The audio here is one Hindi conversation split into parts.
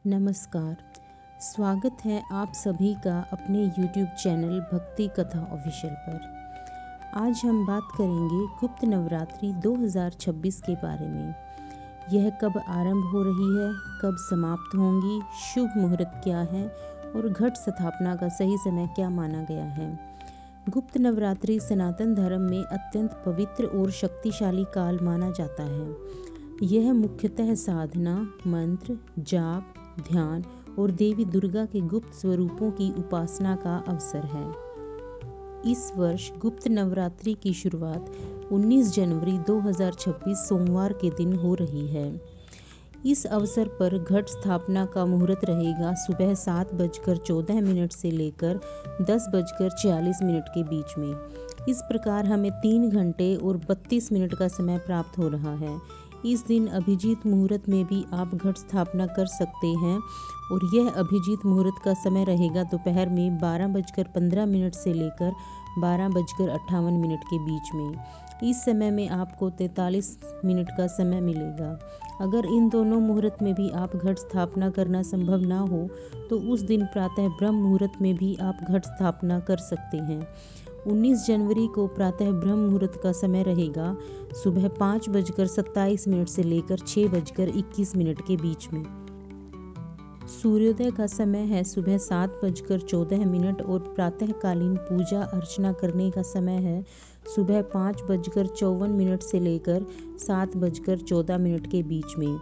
नमस्कार। स्वागत है आप सभी का अपने YouTube चैनल भक्ति कथा ऑफिशियल पर। आज हम बात करेंगे गुप्त नवरात्रि 2026 के बारे में। यह कब आरंभ हो रही है, कब समाप्त होंगी, शुभ मुहूर्त क्या है और घट स्थापना का सही समय क्या माना गया है। गुप्त नवरात्रि सनातन धर्म में अत्यंत पवित्र और शक्तिशाली काल माना जाता है। यह मुख्यतः साधना, मंत्र, जाप, ध्यान और देवी दुर्गा के गुप्त स्वरूपों की उपासना का अवसर है। इस वर्ष गुप्त नवरात्रि की शुरुआत 19 जनवरी 2026 सोमवार के दिन हो रही है। इस अवसर पर घट स्थापना का मुहूर्त रहेगा सुबह 7:14 से लेकर 10:46 के बीच में। इस प्रकार हमें 3 घंटे और 32 मिनट का समय प्राप्त हो रहा है। इस दिन अभिजीत मुहूर्त में भी आप घट स्थापना कर सकते हैं और यह अभिजीत मुहूर्त का समय रहेगा दोपहर में 12:15 से लेकर 12:58 के बीच में। इस समय में आपको 43 मिनट का समय मिलेगा। अगर इन दोनों मुहूर्त में भी आप घट स्थापना करना संभव ना हो तो उस दिन प्रातः ब्रह्म मुहूर्त में भी आप घट स्थापना कर सकते हैं। 19 जनवरी को प्रातः ब्रह्म मुहूर्त का समय रहेगा सुबह 5:27 से लेकर 6:21 के बीच में। सूर्योदय का समय है सुबह 7:14 और प्रातःकालीन पूजा अर्चना करने का समय है सुबह 5:54 से लेकर 7:14 के बीच में।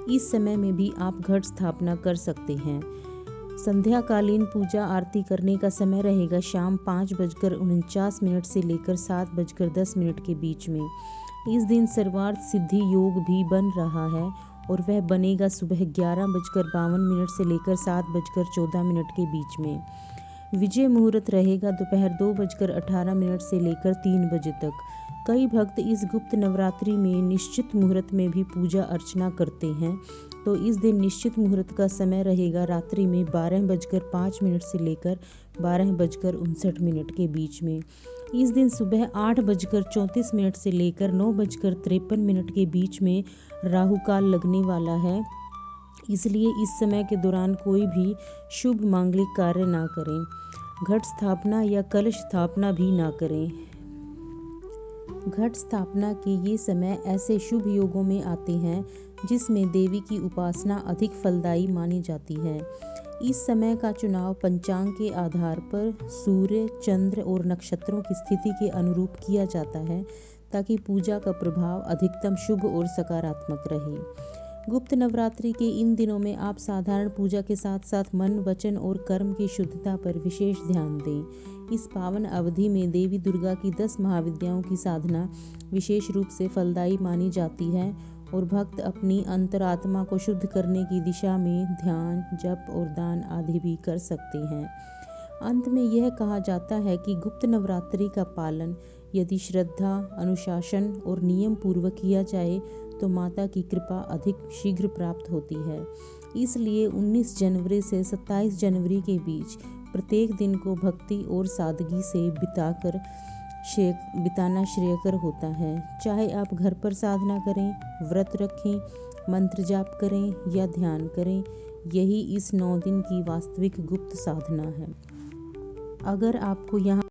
इस समय में भी आप घट स्थापना कर सकते हैं। संध्याकालीन पूजा आरती करने का समय रहेगा शाम 5:49 से लेकर 7:10 के बीच में। इस दिन सर्वार्थ सिद्धि योग भी बन रहा है और वह बनेगा सुबह 11:52 से लेकर 7:14 के बीच में। विजय मुहूर्त रहेगा दोपहर 2:18 से लेकर 3 बजे तक। कई भक्त इस गुप्त नवरात्रि में निश्चित मुहूर्त में भी पूजा अर्चना करते हैं, तो इस दिन निश्चित मुहूर्त का समय रहेगा रात्रि में 12:05 से लेकर 12:59 के बीच में। इस दिन सुबह 8:34 से लेकर 9:53 के बीच में राहु काल लगने वाला है, इसलिए इस समय के दौरान कोई भी शुभ मांगलिक कार्य ना करें। घट स्थापना या कलश स्थापना भी ना करें। घट स्थापना के ये समय ऐसे शुभ योगों में आते हैं जिसमें देवी की उपासना अधिक फलदायी मानी जाती है। इस समय का चुनाव पंचांग के आधार पर सूर्य, चंद्र और नक्षत्रों की स्थिति के अनुरूप किया जाता है ताकि पूजा का प्रभाव अधिकतम शुभ और सकारात्मक रहे। गुप्त नवरात्रि के इन दिनों में आप साधारण पूजा के साथ साथ मन, वचन और कर्म की शुद्धता पर विशेष ध्यान दें। इस पावन अवधि में देवी दुर्गा की 10 महाविद्याओं की साधना विशेष रूप से फलदायी मानी जाती है और भक्त अपनी अंतरात्मा को शुद्ध करने की दिशा में ध्यान, जप और दान आदि भी कर सकते हैं। अंत में यह कहा जाता है कि गुप्त नवरात्रि का पालन यदि श्रद्धा, अनुशासन और नियम पूर्वक किया जाए तो माता की कृपा अधिक शीघ्र प्राप्त होती है। इसलिए 19 जनवरी से 27 जनवरी के बीच प्रत्येक दिन को भक्ति और सादगी से बिताना श्रेयकर होता है। चाहे आप घर पर साधना करें, व्रत रखें, मंत्र जाप करें या ध्यान करें, यही इस 9 दिन की वास्तविक गुप्त साधना है। अगर आपको यहाँ